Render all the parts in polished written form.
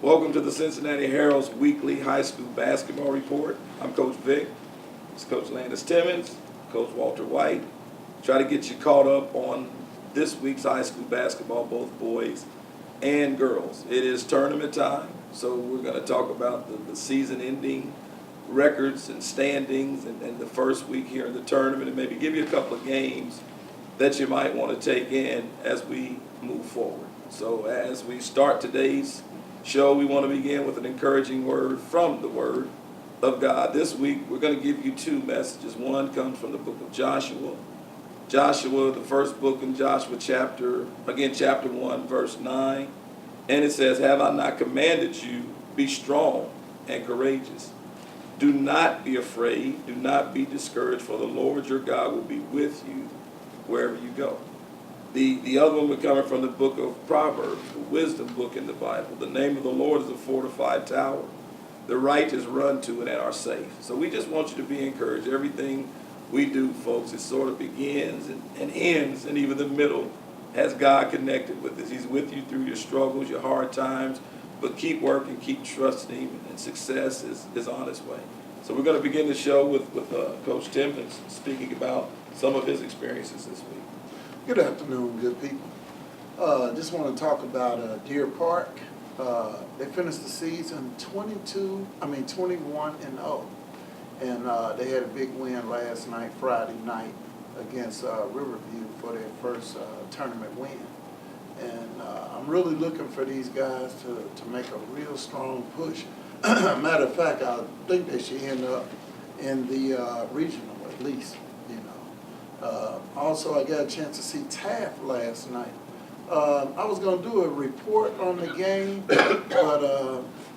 Welcome to the Cincinnati Herald's weekly high school basketball report. I'm Coach Vic. It's Coach Lannis Timmons, Coach Walter White. Try to get you caught up on this week's high school basketball, both boys and girls. It is tournament time, so we're going to talk about the season-ending records and standings and the first week here in the tournament, and maybe give you a couple of games that you might want to take in as we move forward. So as we start today's show, we want to begin with an encouraging word from the Word of God. This week, we're going to give you two messages. One comes from the book of Joshua. Joshua, the first book in Joshua chapter 1, verse 9. And it says, "Have I not commanded you, be strong and courageous? Do not be afraid, do not be discouraged, for the Lord your God will be with you wherever you go." The other one we're coming from the book of Proverbs, the wisdom book in the Bible. "The name of the Lord is a fortified tower. The righteous run to it and are safe." So we just want you to be encouraged. Everything we do, folks, it sort of begins and ends, and even the middle has God connected with us. He's with you through your struggles, your hard times, but keep working, keep trusting Him, and success is on its way. So we're going to begin the show with Coach Timmons speaking about some of his experiences this week. Good afternoon, good people. Just want to talk about Deer Park. They finished the season 21-0, and they had a big win last night, Friday night, against Riverview for their first tournament win. And I'm really looking for these guys to make a real strong push. Matter of fact, I think they should end up in the regional at least. Also, I got a chance to see Taft last night. I was going to do a report on the game, but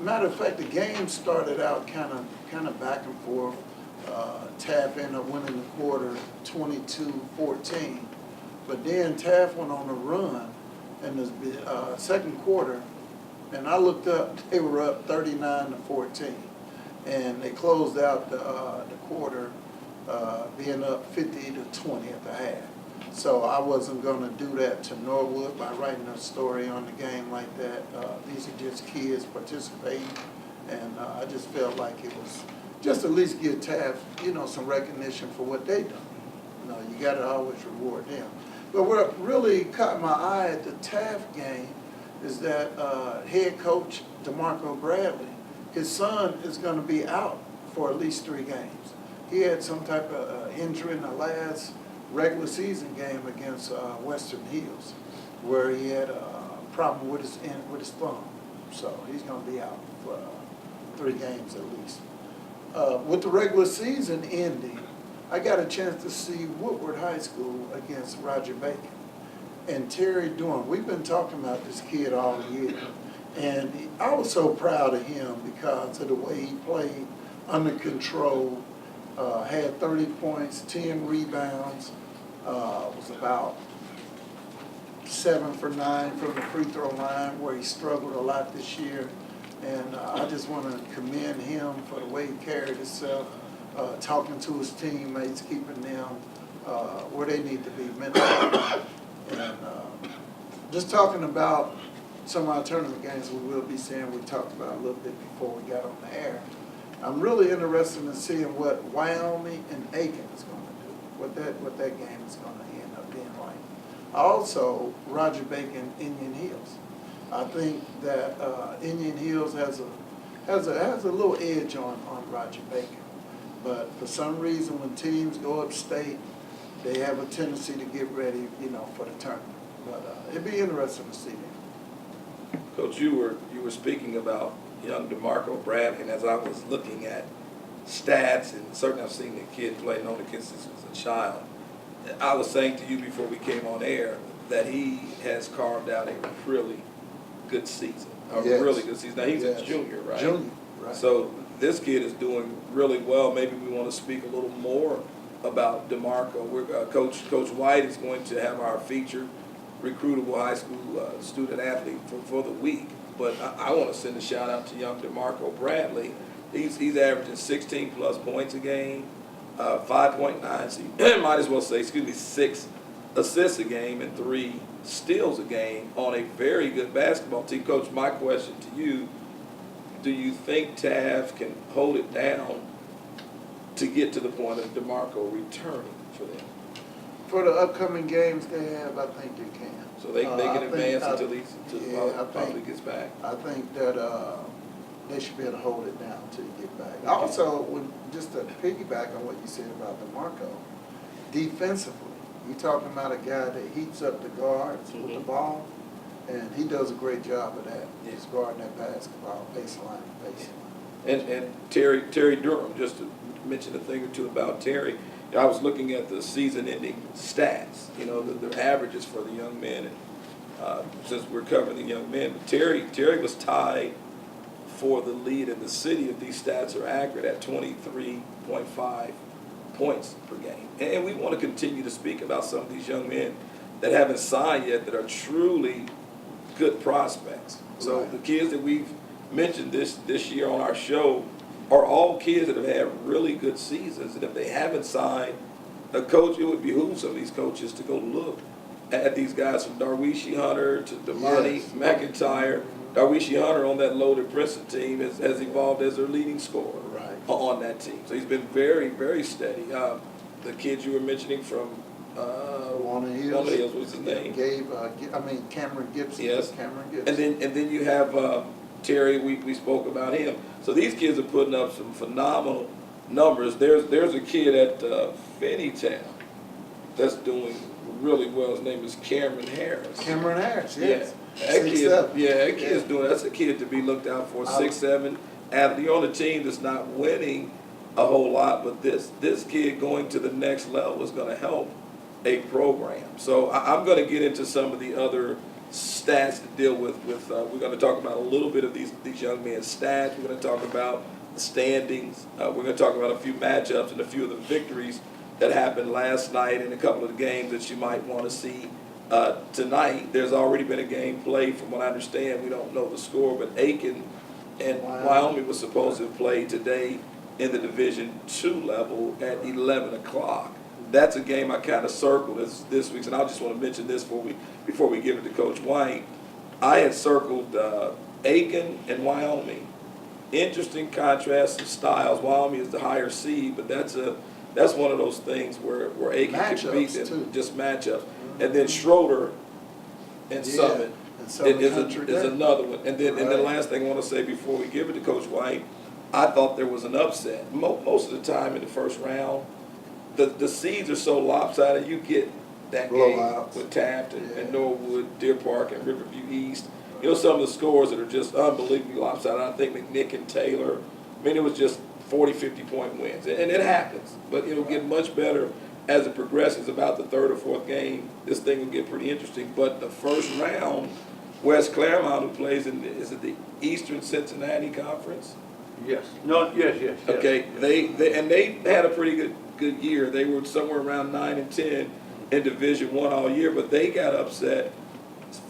matter of fact, the game started out kind of back and forth. Taft ended up winning the quarter 22-14, but then Taft went on a run in the second quarter, and I looked up, they were up 39-14, and they closed out the quarter being up 50-20 at the half. So I wasn't going to do that to Norwood by writing a story on the game like that. These are just kids participating, and I just felt like it was just at least give Taft, some recognition for what they done. You got to always reward them. But what really caught my eye at the Taft game is that head coach DeMarco Bradley, his son is going to be out for at least 3 games. He had some type of injury in the last regular season game against Western Hills, where he had a problem with his thumb. So he's going to be out for 3 games at least. With the regular season ending, I got a chance to see Woodward High School against Roger Bacon. And Terry Dorn, we've been talking about this kid all year. And I was so proud of him because of the way he played under control. Had 30 points, 10 rebounds, was about 7 for 9 from the free throw line, where he struggled a lot this year. And I just want to commend him for the way he carried himself, talking to his teammates, keeping them where they need to be mentally. And just talking about some of our tournament games we will be seeing, we talked about a little bit before we got on the air. I'm really interested in seeing what Wyoming and Aiken is going to do, what that game is going to end up being like. Also, Roger Bacon, Indian Hills. I think that Indian Hills has a little edge on Roger Bacon, but for some reason, when teams go upstate, they have a tendency to get ready, for the tournament. But it'd be interesting to see them. Coach, you were speaking about young DeMarco Bradley, and as I was looking at stats, and certainly I've seen the kid play, known the kid since he was a child, I was saying to you before we came on air that he has carved out a really good season, really good season. Now, he's a junior, right? Junior, right. So this kid is doing really well. Maybe we want to speak a little more about DeMarco. Coach White is going to have our featured recruitable high school student athlete for the week. But I want to send a shout out to young DeMarco Bradley. He's averaging 16 plus points a game, 5.9. So you might as well say, 6 assists a game and 3 steals a game on a very good basketball team. Coach, my question to you, do you think Taft can hold it down to get to the point of DeMarco returning for them? For the upcoming games they have, I think they can. So they can advance until he I probably think- gets back. I think that they should be able to hold it down until you get back. Also, just to piggyback on what you said about DeMarco, defensively, you're talking about a guy that heats up the guards with the ball, and he does a great job of that. He's guarding that basketball baseline. And Terry Durham, just to mention a thing or two about Terry, I was looking at the season-ending stats, the averages for the young men, and since we're covering the young men, but Terry was tied for the lead in the city, if these stats are accurate, at 23.5 points per game. And we want to continue to speak about some of these young men that haven't signed yet that are truly good prospects. So Right. the kids that we've mentioned this year on our show are all kids that have had really good seasons, and if they haven't signed, a coach, it would behoove some of these coaches to go look at these guys from Darwishi Hunter to Damani McIntyre. Darwishi Hunter on that loaded Princeton team has evolved as their leading scorer on that team. So he's been very, very steady. The kids you were mentioning from Warner Hills. What was his name? Cameron Gibson. Yes. Cameron Gibson. And then you have Terry. We spoke about him. So these kids are putting up some phenomenal numbers. There's a kid at Finneytown that's doing really well. His name is Cameron Harris. Cameron Harris, yes. That kid's doing. That's a kid to be looked out for. 6'7" athlete on a team that's not winning a whole lot, but this kid going to the next level is going to help a program. So I'm going to get into some of the other stats to deal with. We're going to talk about a little bit of these young men's stats. We're going to talk about the standings. We're going to talk about a few matchups and a few of the victories that happened last night and a couple of the games that you might want to see tonight. There's already been a game played, from what I understand. We don't know the score, but Aiken and Wyoming was supposed to play today in the Division II level at 11 o'clock. That's a game I kind of circled this week's, and I just want to mention this before we give it to Coach White. I had circled Aiken and Wyoming. Interesting contrast of styles. Wyoming is the higher seed, but that's one of those things where Aiken can beat them, just matchups. And then Schroeder and Summit is another one. And then the last thing I want to say before we give it to Coach White, I thought there was an upset. Most of the time in the first round, the seeds are so lopsided, you get that Blowouts. game with Taft and Norwood, Deer Park, and Riverview East. Some of the scores that are just unbelievably lopsided. I think McNick and Taylor, it was just 40, 50-point wins. And it happens, but it'll get much better as it progresses. About the third or fourth game, this thing will get pretty interesting. But the first round, West Claremont, who plays is it the Eastern Cincinnati Conference? Yes. No. Yes. Okay. They had a pretty good year. They were somewhere around 9-10 in Division I all year, but they got upset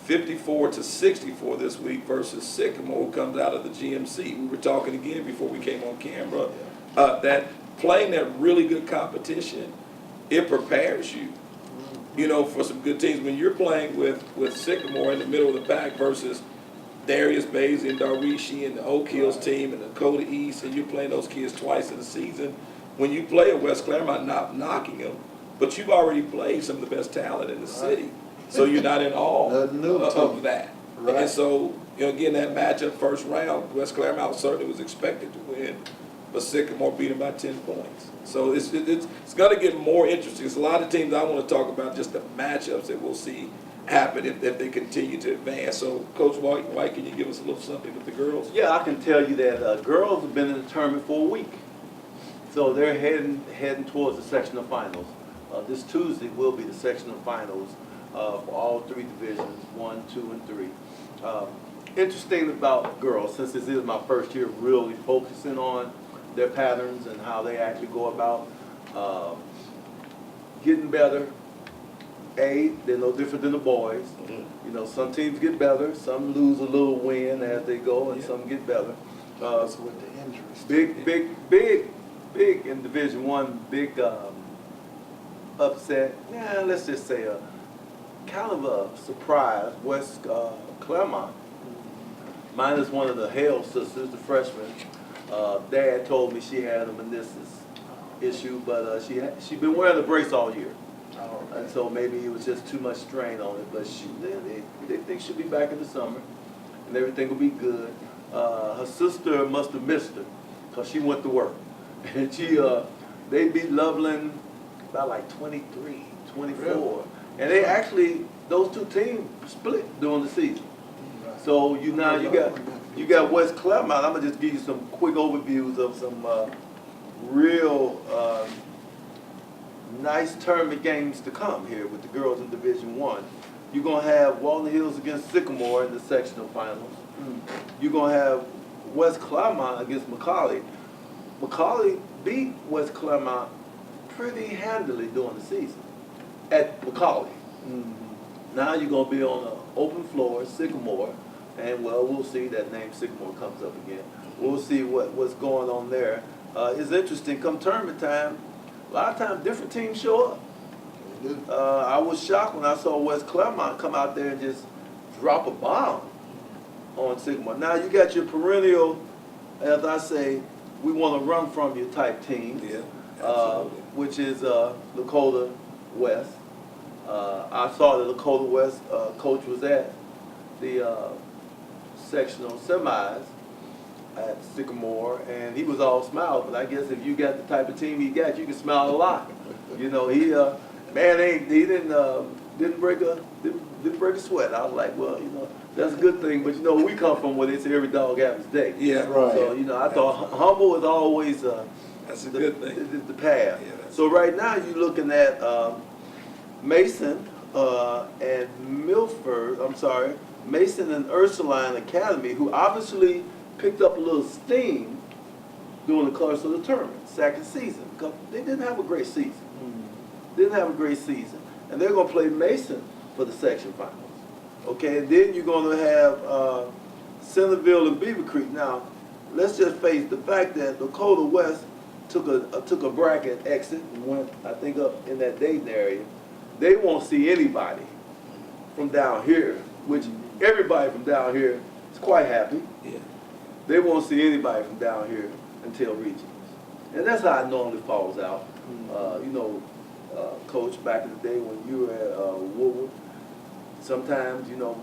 54-64 this week versus Sycamore, who comes out of the GMC. We were talking again before we came on camera that playing that really good competition, it prepares you, for some good teams. When you're playing with Sycamore in the middle of the pack versus Darius Basie and Darwishi and the Oak Hills team and the Dakota East, and you're playing those kids twice in a season, when you play at West Claremont, not knocking them, but you've already played some of the best talent in the city. So you're not in awe of that. Right. And so, again, that matchup first round, West Claremont certainly was expected to win, but Sycamore beat them by 10 points. So it's going to get more interesting. There's a lot of teams I want to talk about, just the matchups that we'll see happen if they continue to advance. So, Coach White, can you give us a little something with the girls? Yeah, I can tell you that girls have been in the tournament for a week. So they're heading towards the sectional finals. This Tuesday will be the sectional finals for all three divisions, 1, 2, and 3. Interesting about girls, since this is my first year really focusing on their patterns and how they actually go about getting better. They're no different than the boys. Mm-hmm. Some teams get better, some lose a little win as they go, and some get better. That's with the injuries. Big in Division I, big upset. Yeah, let's just say kind of a surprise. West Claremont minus one of the Hale sisters, the freshman. Dad told me she had a meniscus issue, but she been wearing a brace all year. And so maybe it was just too much strain on it, but they think she'll be back in the summer, and everything will be good. Her sister must have missed her, because she went to work. And they beat Loveland by like 23, 24. Really? And they actually, those two teams split during the season. So you got West Claremont. I'm gonna just give you some quick overviews of some real nice tournament games to come here with the girls in Division I. You're gonna have Walnut Hills against Sycamore in the sectional finals. You're gonna have West Claremont against McCallie. McCallie beat West Claremont pretty handily during the season at McCallie. Now you're gonna be on an open floor, Sycamore, and well, we'll see. That name Sycamore comes up again. We'll see what's going on there. It's interesting. Come tournament time, a lot of times different teams show up. I was shocked when I saw West Claremont come out there and just drop a bomb on Sycamore. Now you got your perennial, as I say, we want to run from you type teams, which is Lakota West. I saw the Lakota West coach was at the sectional semis at Sycamore, and he was all smiles. But I guess if you got the type of team he got, you can smile a lot. You know, he didn't break a sweat. I was like, well, you know, that's a good thing. But you know, we come from where they say every dog has its day. Yeah, right. So you know, I thought humble is always that's a good thing. The path. Yeah, so right now you're looking at Mason and Milford. I'm sorry, Mason and Ursuline Academy, who obviously picked up a little steam during the course of the tournament, second season, because they didn't have a great season. Didn't have a great season. And they're going to play Mason for the section finals. Okay, and then you're going to have Centerville and Beaver Creek. Now, let's just face the fact that Lakota West took a bracket exit and went, I think, up in that Dayton area. They won't see anybody from down here, which everybody from down here is quite happy. Yeah. They won't see anybody from down here until regionals. And that's how it normally falls out. You know, Coach, back in the day when you were at Woodward, sometimes, you know,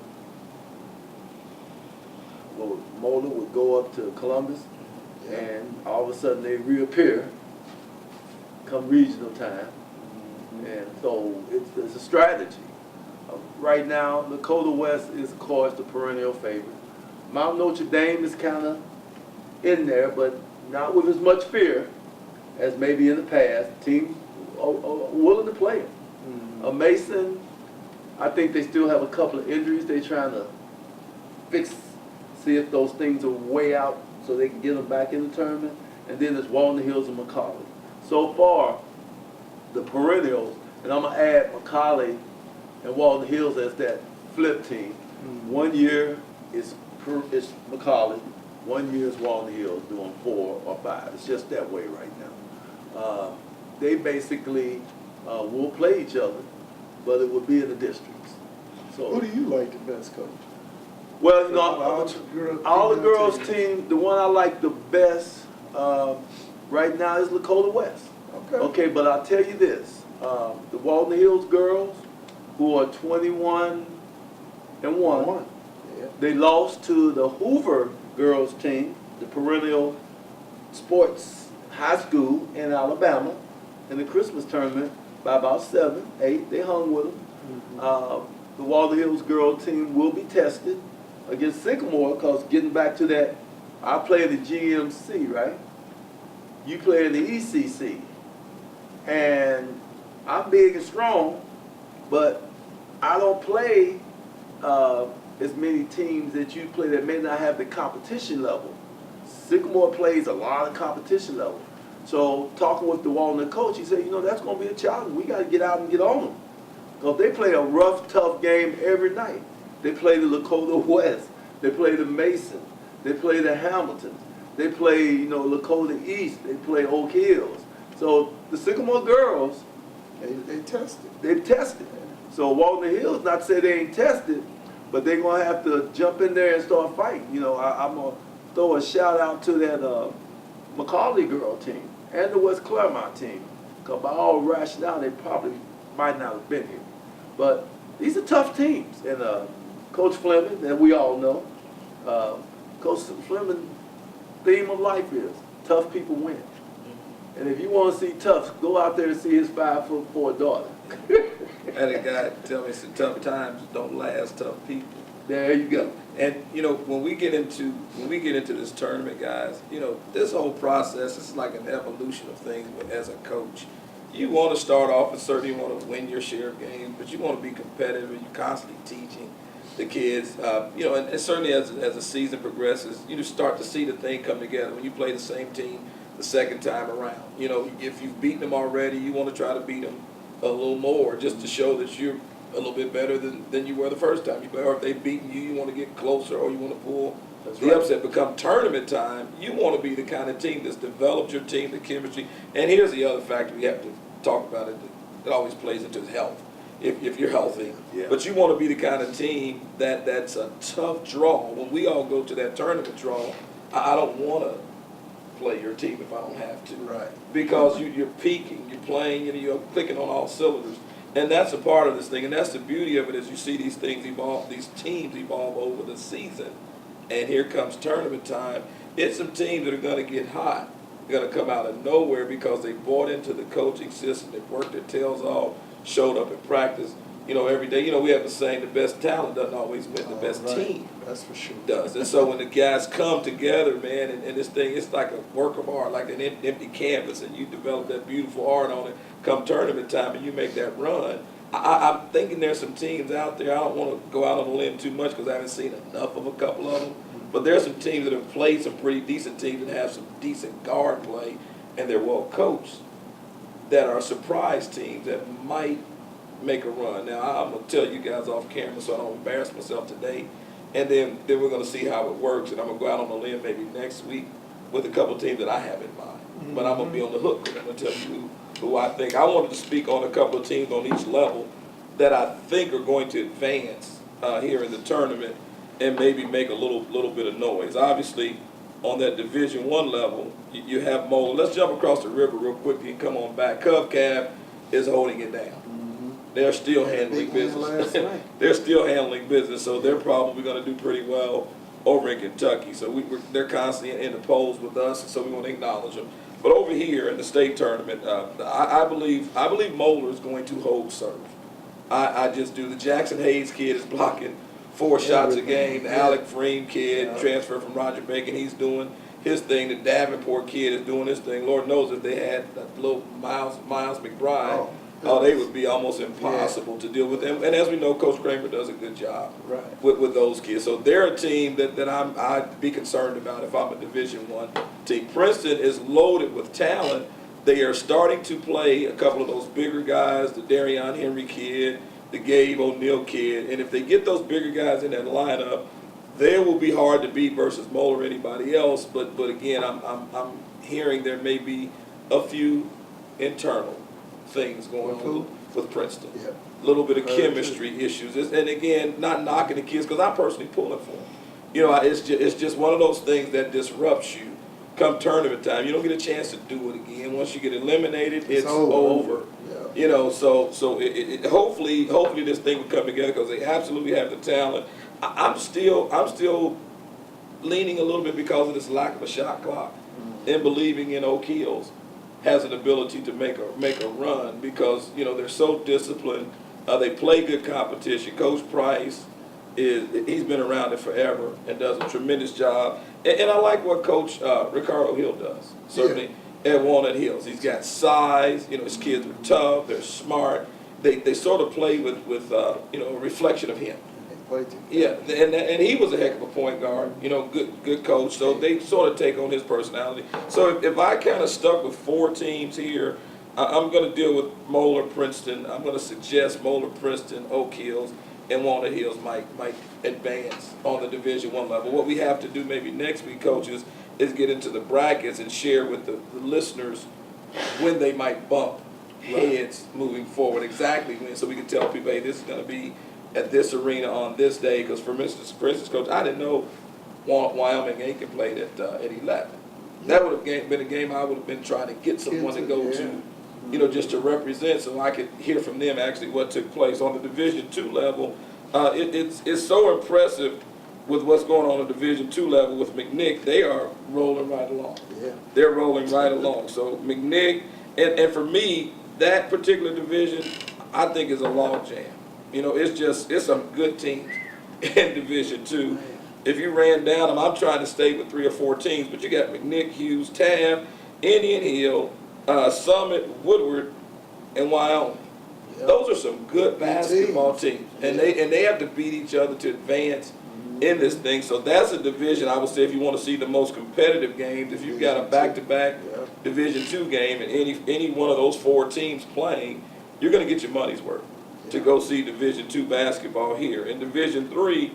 Moeller would go up to Columbus, and all of a sudden they reappear come regional time. And so it's a strategy. Right now, Lakota West is, of course, the perennial favorite. Mount Notre Dame is kind of in there, but not with as much fear as maybe in the past. Teams are willing to play them. Mason, I think they still have a couple of injuries they're trying to fix, see if those things are way out so they can get them back in the tournament. And then it's Walnut Hills and McCallie. So far, the perennials, and I'm going to add McCallie and Walnut Hills as that flip team. 1 year is McCallie, 1 year is Walnut Hills doing 4 or 5. It's just that way right now. They basically will play each other, but it will be in the districts. So Who do you like the best, Coach? well, you know, all the girls team, the one I like the best right now is Lakota West. Okay, but I'll tell you this, the Walnut Hills girls, who are 21-1, they lost to the Hoover girls team, the perennial sports high school in Alabama, in the Christmas tournament by about 7, 8. They hung with them. The Walnut Hills girl team will be tested against Sycamore, because getting back to that, I play in the GMC, right? You play in the ECC. And I'm big and strong, but I don't play as many teams that you play that may not have the competition level. Sycamore plays a lot of competition level. So talking with the Walnut coach, he said, you know, that's going to be a challenge. We got to get out and get on them. Because they play a rough, tough game every night. They play the Lakota West. They play the Mason. They play the Hamiltons. They play, you know, Lakota East. They play Oak Hills. So the Sycamore girls, They tested. they've tested. So Walnut Hills, not to say they ain't tested, but they're gonna have to jump in there and start fighting. You know, I'm gonna throw a shout out to that Macaulay girl team and the West Claremont team. Cause by all rationale, they probably might not have been here. But these are tough teams, and Coach Fleming, that we all know, Coach Fleming's theme of life is tough people win. And if you want to see tough, go out there and see his 5'4" daughter. I had a guy tell me some tough times don't last, tough people. There you go. And you know, when we get into this tournament, guys, you know, this whole process is like an evolution of things. But as a coach, you want to start off and certainly want to win your share of games, but you want to be competitive. And you're constantly teaching the kids, you know, and certainly as the season progresses, you just start to see the thing come together when you play the same team the second time around. You know, if you've beaten them already, you want to try to beat them a little more just to show that you're a little bit better than you were the first time you played. Or if they've beaten you, you want to get closer or you want to pull the upset. Become tournament time, you want to be the kind of team that's developed your team, the chemistry. And here's the other factor we have to talk about that always plays into health. If you're healthy, Yeah. But you want to be the kind of team that's a tough draw. When we all go to that tournament draw, I don't want to play your team if I don't have to. Right. Because you're peaking, you're playing, and you're clicking on all cylinders. And that's a part of this thing. And that's the beauty of it as you see these things evolve, these teams evolve over the season. And here comes tournament time. It's some teams that are going to get hot. They're going to come out of nowhere because they bought into the coaching system. They've worked their tails off, showed up in practice, you know, every day. You know, we have a saying, the best talent doesn't always win, the best team That's for sure. does. And so when the guys come together, man, and this thing, it's like a work of art, like an empty canvas, and you develop that beautiful art on it. Come tournament time, and you make that run. I'm thinking there's some teams out there. I don't want to go out on a limb too much because I haven't seen enough of a couple of them. But there's some teams that have played some pretty decent teams and have some decent guard play, and they're well coached, that are surprise teams that might make a run. Now, I'm going to tell you guys off camera so I don't embarrass myself today, and then we're going to see how it works, and I'm going to go out on a limb maybe next week with a couple of teams that I have in mind. But I'm going to be on the hook. I'm going to tell you who I think. I wanted to speak on a couple of teams on each level that I think are going to advance here in the tournament and maybe make a little bit of noise. Obviously, on that Division I level, you have Moeller. Let's jump across the river real quickly and come on back. Cub Cab is holding it down. They're still handling business. They're still handling business, so they're probably going to do pretty well over in Kentucky. So they're constantly in the polls with us, so we want to acknowledge them. But over here in the state tournament, I believe Moeller is going to hold serve. I just do. The Jackson Hayes kid is blocking 4 shots a game. The Alec Freem kid, transferred from Roger Bacon, he's doing his thing. The Davenport kid is doing his thing. Lord knows if they had that little Miles McBride, they would be almost impossible to deal with them. And as we know, Coach Kramer does a good job with those kids. So they're a team that I'd be concerned about if I'm a Division I team. Princeton is loaded with talent. They are starting to play a couple of those bigger guys, the Darion Henry kid, the Gabe O'Neill kid. And if they get those bigger guys in that lineup, they will be hard to beat versus Moeller or anybody else. But again, I'm hearing there may be a few internal things going on with Princeton. A little bit of chemistry issues. And again, not knocking the kids because I'm personally pulling for them. You know, it's just one of those things that disrupts you come tournament time. You don't get a chance to do it again. Once you get eliminated, it's over. You know, so hopefully this thing will come together because they absolutely have the talent. I'm still leaning a little bit because of this lack of a shot clock and believing in Oak Hills has an ability to make a run because, you know, they're so disciplined. They play good competition. Coach Price he's been around it forever and does a tremendous job. And I like what Coach Ricardo Hill does, certainly at Walnut Hills. He's got size. You know, his kids are tough. They're smart. They sort of play with you know, a reflection of him. Yeah, and he was a heck of a point guard, you know, good coach. So they sort of take on his personality. So if I kind of stuck with 4 teams here, I'm going to deal with Moeller, Princeton. I'm going to suggest Moeller, Princeton, Oak Hills, and Walnut Hills might advance on the Division I level. What we have to do maybe next week, coaches, is get into the brackets and share with the listeners when they might bump heads moving forward, exactly when, so we can tell people, hey, this is going to be at this arena on this day, because for instance, Coach, I didn't know Wyoming-Aiken played at 11. That would have been a game I would have been trying to get someone to go to, you know, just to represent, so I could hear from them actually what took place on the Division II level. It's so impressive with what's going on the Division II level with McNick. They are rolling right along. Yeah. They're rolling right along. So McNick, and for me, that particular division, I think is a log jam. You know, it's some good teams in Division II. If you ran down them, I'm trying to stay with 3 or 4 teams, but you got McNick, Hughes, Taft, Indian Hill, Summit, Woodward, and Wyoming. Yep. Those are some good basketball teams, and they have to beat each other to advance in this thing. So that's a division, I would say, if you want to see the most competitive games, if you've got a back-to-back Division II game and any one of those 4 teams playing, you're going to get your money's worth to go see Division II basketball here. In Division III,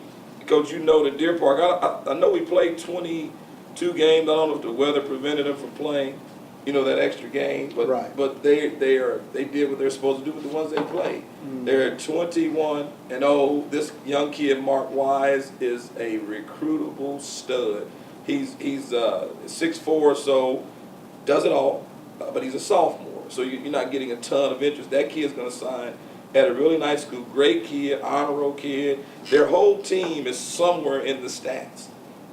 Coach, you know that Deer Park, I know we played 22 games. I don't know if the weather prevented them from playing, you know, that extra game, but they did what they're supposed to do with the ones they played. They're 21-0. This young kid, Mark Wise, is a recruitable stud. He's 6'4", or so, does it all, but he's a sophomore, so you're not getting a ton of interest. That kid's going to sign at a really nice school. Great kid, honor roll kid. Their whole team is somewhere in the stats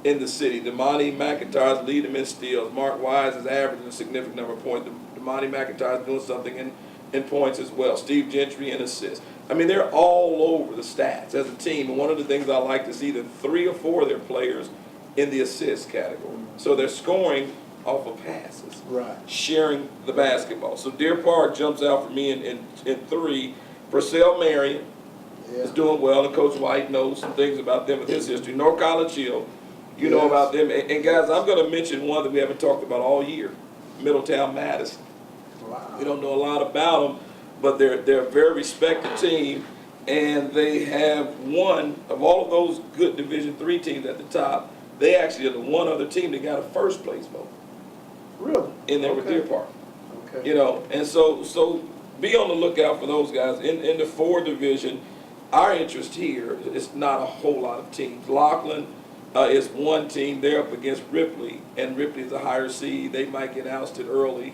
in the city. Damani McIntyre's leading them in steals. Mark Wise is averaging a significant number of points. Damani McIntyre's doing something in points as well. Steve Gentry in assists. I mean, they're all over the stats as a team. And one of the things I like to see, that 3 or 4 of their players in the assist category. So they're scoring off of passes, sharing the basketball. So Deer Park jumps out for me in 3. Purcell Marion is doing well, and Coach White knows some things about them with his history. North College Hill, you know about them. And guys, I'm going to mention one that we haven't talked about all year, Middletown Madison. Wow. We don't know a lot about them, but they're a very respected team, and they have one of all of those good Division III teams at the top. They actually are the one other team that got a first place vote. Really? In there with Deer Park. Okay. You know, and so be on the lookout for those guys. In the 4 division, our interest here is not a whole lot of teams. Laughlin is one team. They're up against Ripley, and Ripley is a higher seed. They might get ousted early,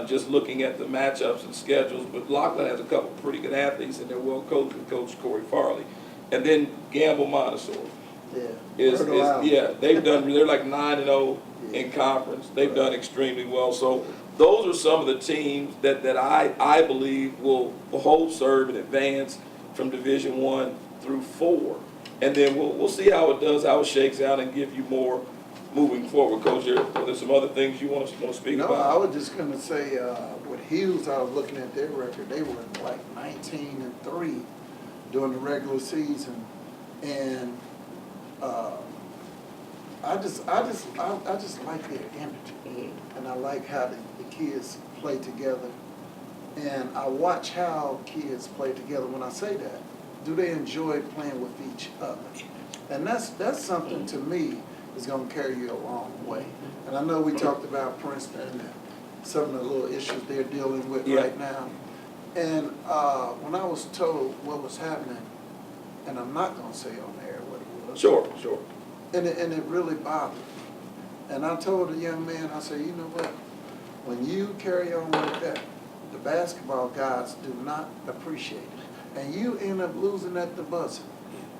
just looking at the matchups and schedules. But Laughlin has a couple pretty good athletes, and they're well coached with Coach Corey Farley. And then Gamble Montessori. They've done. They're like 9-0 in conference. They've done extremely well. So those are some of the teams that I believe will hold serve and advance from Division I through 4, and then we'll see how it does, how it shakes out, and give you more moving forward. Coach, are there some other things you want to speak about? No, I was just going to say with Hughes, I was looking at their record. They were like 19-3 during the regular season, and I just like their energy, and I like how the kids play together, and I watch how kids play together. When I say that, do they enjoy playing with each other? And that's something to me is going to carry you a long way. And I know we talked about Princeton and some of the little issues they're dealing with right now. And when I was told what was happening, and I'm not going to say on air what it was. Sure. And it really bothered me. And I told the young man, I said, you know what? When you carry on like that, the basketball guys do not appreciate it. And you end up losing at the buzzer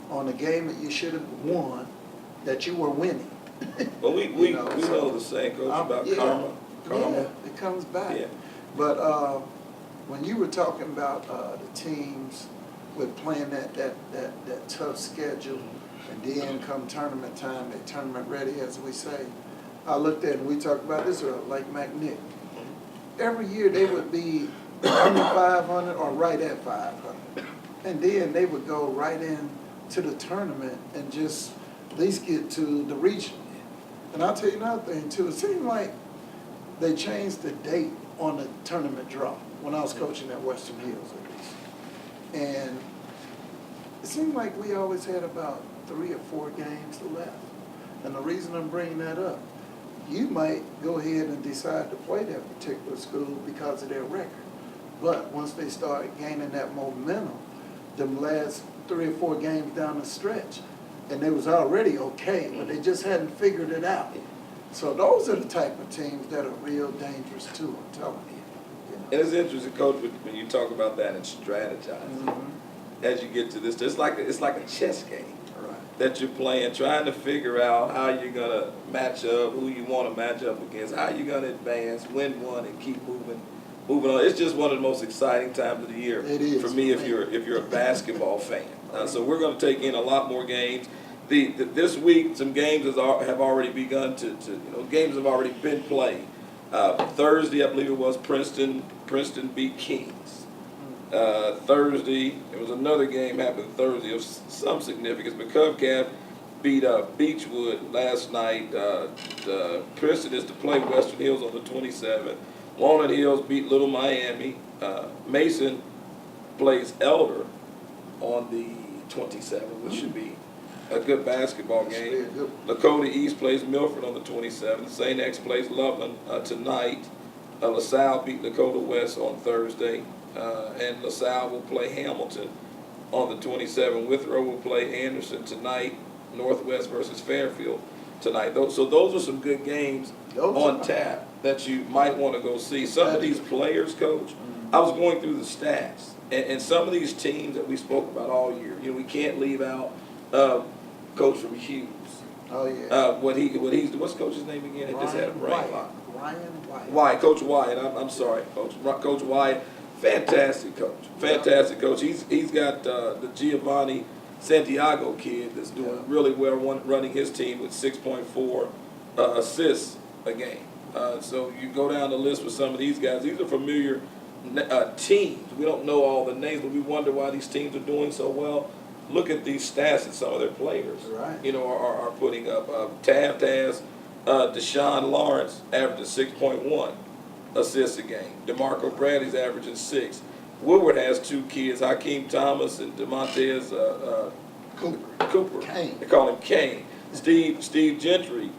on a game that you should have won, that you were winning. Well, we know the same, Coach, about karma. Yeah, it comes back. Yeah. But when you were talking about the teams with playing that tough schedule, and then come tournament time, they're tournament ready, as we say, I looked at, and we talked about this, like McNick. Every year they would be under 500 or right at 500. And then they would go right in to the tournament and just at least get to the regional. And I'll tell you another thing, too. It seemed like they changed the date on the tournament draw when I was coaching at Western Hills, at least. And it seemed like we always had about 3 or 4 games left. And the reason I'm bringing that up, you might go ahead and decide to play that particular school because of their record. But once they start gaining that momentum, them last 3 or 4 games down the stretch. And they was already okay, but they just hadn't figured it out. So those are the type of teams that are real dangerous too, I'm telling you. And it's interesting, Coach, when you talk about that and strategizing. As you get to this, it's like a chess game that you're playing, trying to figure out how you're gonna match up, who you want to match up against, how you're gonna advance, win one, and keep moving on. It's just one of the most exciting times of the year It is, for me if man. you're a basketball fan. So we're going to take in a lot more games. This week, some games have already begun games have already been played. Thursday, I believe it was Princeton beat Kings. Thursday, there was another game happened Thursday of some significance, but Cubcap beat Beechwood last night. Princeton is to play Western Hills on the 27th. Walnut Hills beat Little Miami. Mason plays Elder on the 27th, which should be a good basketball game. Lakota East plays Milford on the 27th. St. X plays Loveland tonight. LaSalle beat Lakota West on Thursday. And LaSalle will play Hamilton on the 27th. Withrow will play Anderson tonight. Northwest versus Fairfield tonight. So those are some good games on tap that you might want to go see. Some of these players, Coach, I was going through the stats, and some of these teams that we spoke about all year, we can't leave out Coach from Hughes. Oh, yeah. What's Coach's name again? It just had a brain lock. Ryan White. Wyatt, Coach Wyatt. I'm sorry, Coach Wyatt. Fantastic coach. Fantastic coach. He's got the Giovanni Santiago kid that's doing really well running his team with 6.4 assists a game. So you go down the list with some of these guys. These are familiar teams. We don't know all the names, but we wonder why these teams are doing so well. Look at these stats that some of their players, are putting up. Taft has Deshaun Lawrence averaging 6.1 assists a game. DeMarco Bradley's averaging 6. Woodward has 2 kids, Hakeem Thomas and DeMontez Cooper. Kane. They call him Kane. Steve Gentry,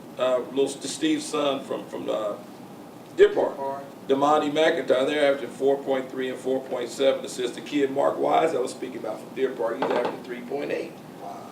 Steve's son from Deer Park. Damani McIntyre, they're averaging 4.3 and 4.7 assists. The kid Mark Wise I was speaking about from Deer Park, he's averaging 3.8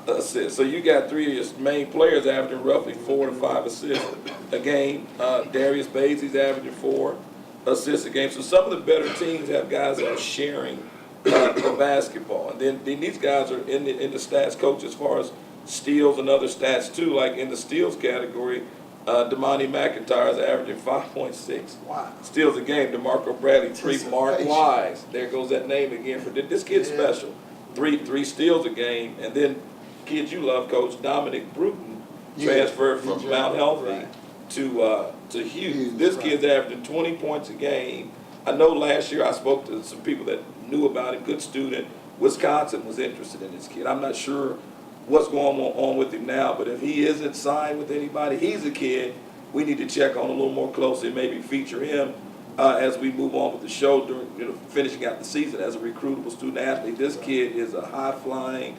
assists. So you got 3 of your main players averaging roughly 4 to 5 assists a game. Darius Bates, averaging 4 assists a game. So some of the better teams have guys that are sharing the basketball. And then these guys are in the stats, Coach, as far as steals and other stats too. Like in the steals category, Damani McIntyre is averaging 5.6 steals a game. DeMarco Bradley 3. Mark Wise, there goes that name again. For this kid's special. 3 steals a game. And then kids you love, Coach, Dominic Bruton transferred from Mount Healthy to Hughes. This kid's averaging 20 points a game. I know last year I spoke to some people that knew about him, good student. Wisconsin was interested in this kid. I'm not sure what's going on with him now, but if he isn't signed with anybody, he's a kid we need to check on a little more closely, maybe feature him as we move on with the show during finishing out the season as a recruitable student athlete. This kid is a high-flying,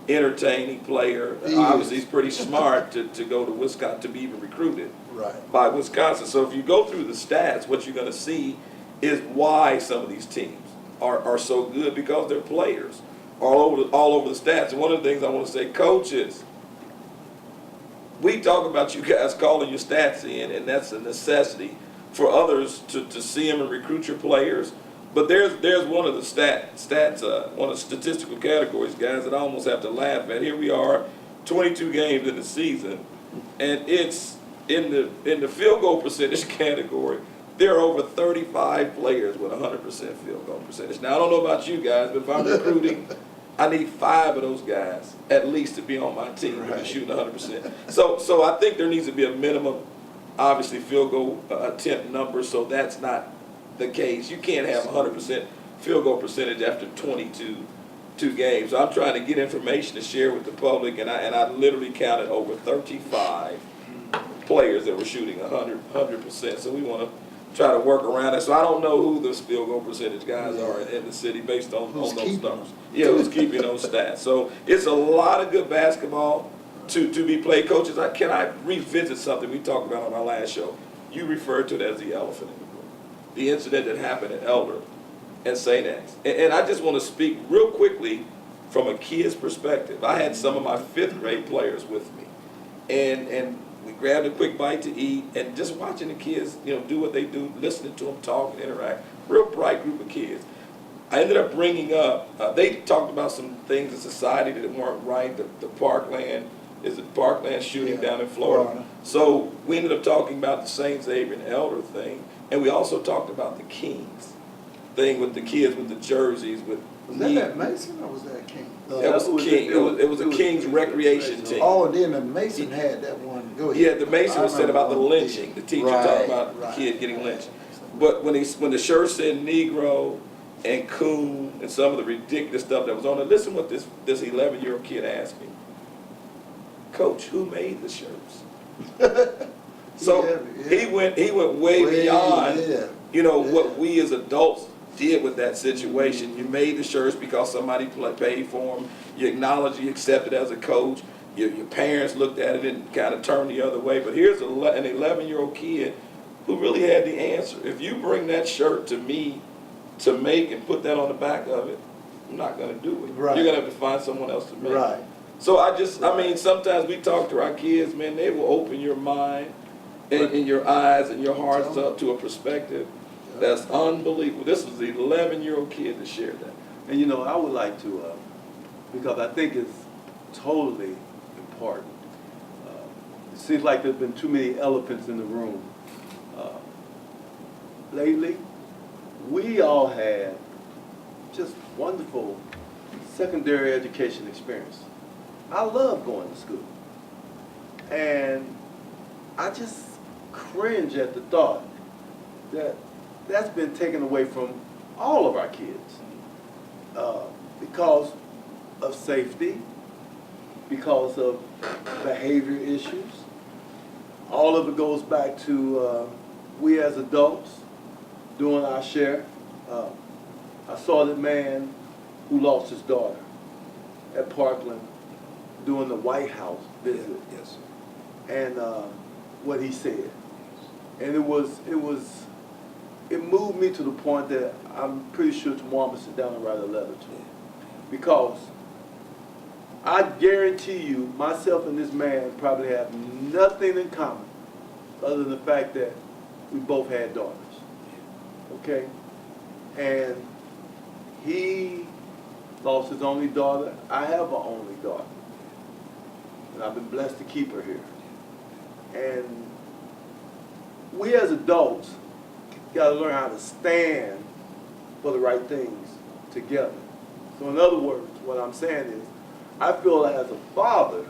entertaining player. Obviously, he's pretty smart to go to Wisconsin to be even recruited by Wisconsin. So if you go through the stats, what you're going to see is why some of these teams are so good, because they're players all over the stats. And one of the things I want to say, coaches, we talk about you guys calling your stats in, and that's a necessity for others to see them and recruit your players. But there's one of the stats, one of the statistical categories, guys, that I almost have to laugh at. Here we are, 22 games in the season, and it's in the field goal percentage category. There are over 35 players with 100% field goal percentage. Now, I don't know about you guys, but if I'm recruiting, I need 5 of those guys at least to be on my team when they're shooting 100%. So I think there needs to be a minimum, obviously, field goal attempt number, so that's not the case. You can't have 100% field goal percentage after 22 games. So I'm trying to get information to share with the public, and I literally counted over 35 players that were shooting 100%. So we want to try to work around it. So I don't know who those field goal percentage guys are in the city based on those numbers. Yeah, who's keeping those stats. So it's a lot of good basketball to be played. Coaches, can I revisit something we talked about on our last show? You referred to it as the elephant in the room. The incident that happened at Elder and St. X. And I just want to speak real quickly from a kid's perspective. I had some of my 5th grade players with me, and we grabbed a quick bite to eat, and just watching the kids, do what they do, listening to them talk and interact. Real bright group of kids. I ended up bringing up, they talked about some things in society that weren't right, the Parkland shooting down in Florida. So we ended up talking about the St. Xavier and Elder thing, and we also talked about the Kings thing with the kids with the jerseys. Was that at Mason or was that King? That was King. It was a King's recreation team. Oh, and then the Mason had that one. Go ahead. Yeah, the Mason was saying about the lynching. The teacher talked about the kid getting lynched. But when the shirt said Negro and coon and some of the ridiculous stuff that was on it, listen what this 11-year-old kid asked me. Coach, who made the shirts? So he went way beyond, what we as adults did with that situation. You made the shirts because somebody paid for them. You acknowledged, you accepted as a coach. Your parents looked at it and kind of turned the other way. But here's an 11-year-old kid who really had the answer. If you bring that shirt to me to make and put that on the back of it, I'm not going to do it. Right. You're going to have to find someone else to make it. Right. So I mean, sometimes we talk to our kids, man, they will open your mind and your eyes and your hearts up to a perspective that's unbelievable. This was the 11-year-old kid that shared that. And I would like to, because I think it's totally important. It seems like there's been too many elephants in the room. Lately, we all had just wonderful secondary education experience. I love going to school. And I just cringe at the thought that that's been taken away from all of our kids because of safety, because of behavior issues. All of it goes back to we as adults doing our share. I saw the man who lost his daughter at Parkland doing the White House visit. Yes. And what he said. And it moved me to the point that I'm pretty sure tomorrow I'm going to sit down and write a letter to him. Because I guarantee you, myself and this man probably have nothing in common other than the fact that we both had daughters. Okay? And he lost his only daughter. I have an only daughter. And I've been blessed to keep her here. And we as adults got to learn how to stand for the right things together. So in other words, what I'm saying is, I feel as a father,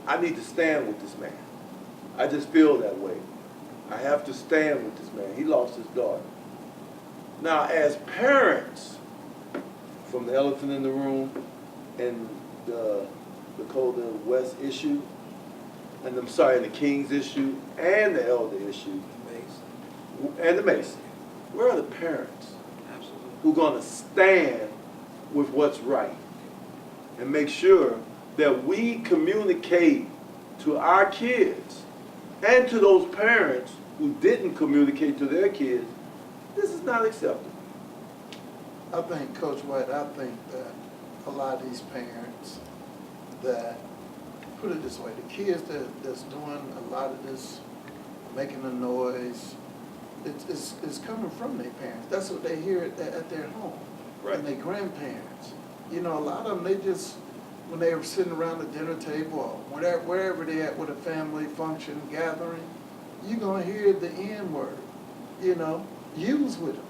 I need to stand with this man. I just feel that way. I have to stand with this man. He lost his daughter. Now, as parents, from the elephant in the room and the Dakota West issue, and the Kings issue, and the Elder issue, and the Mason, where are the parents who are going to stand with what's right and make sure that we communicate to our kids and to those parents who didn't communicate to their kids, this is not acceptable. I think, Coach White, I think that a lot of these parents that, put it this way, the kids that's doing a lot of this, making the noise, it's coming from their parents. That's what they hear at their home. Right. And their grandparents. A lot of them, they just, when they were sitting around the dinner table or wherever they at with a family function, gathering, you're going to hear the N word, used with them.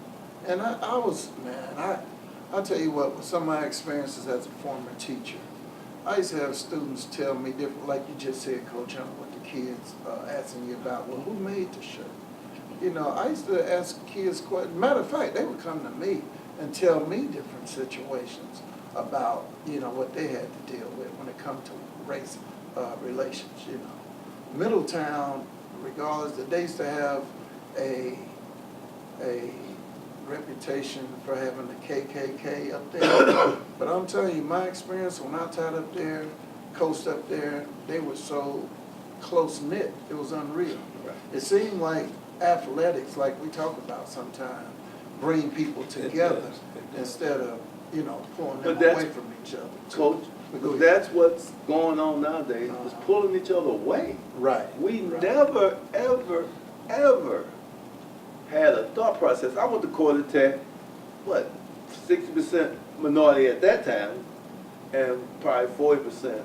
And I'll tell you what, with some of my experiences as a former teacher, I used to have students tell me different, like you just said, Coach, on what the kids asking you about, well, who made the shirt? I used to ask kids questions. Matter of fact, they would come to me and tell me different situations about, what they had to deal with when it comes to race relations, Middletown, regardless, they used to have a reputation for having the KKK up there. But I'm telling you, my experience when I taught up there, coached up there, they were so close-knit, it was unreal. Right. It seemed like athletics, like we talk about sometimes, bring people together instead of you know, pulling But them that's- away from each other. Coach, But go ahead. that's what's going on nowadays, is pulling each other away. Right. We right. never, ever, ever had a thought process. I went to Corley Tech, what, 60% minority at that time, and probably 40%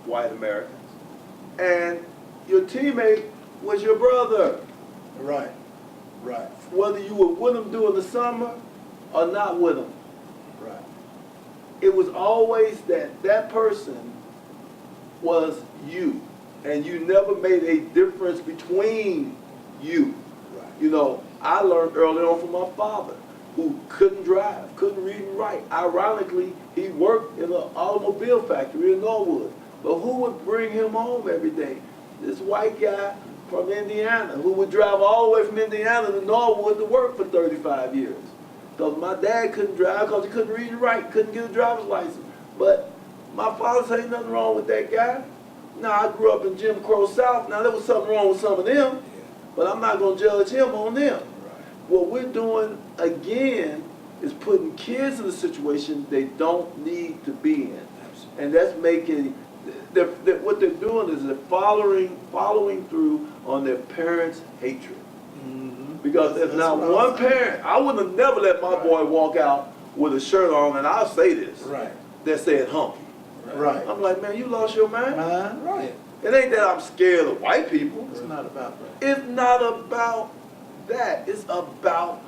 white Americans. And your teammate was your brother, Right, right, whether you were with him during the summer or not with him. right. It was always that person was you, and you never made a difference between you. Right. You know, I learned early on from my father, who couldn't drive, couldn't read and write. Ironically, he worked in an automobile factory in Norwood. But who would bring him home every day? This white guy from Indiana, who would drive all the way from Indiana to Norwood to work for 35 years. Because my dad couldn't drive because he couldn't read and write, couldn't get a driver's license. But my father said, ain't nothing wrong with that guy. Now, I grew up in Jim Crow South. Now, there was something wrong with some of them, but I'm not going to judge him on them. What we're doing, again, is putting kids in a situation they don't need to be in. And that's making, what they're doing is they're following through on their parents' hatred. Because if not one parent, I would have never let my boy walk out with a shirt on, and I'll say this, Right. that said humpy. Right. I'm like, man, you lost your mind? Right. It ain't that I'm scared of white people. It's not about that. It's not about that. It's about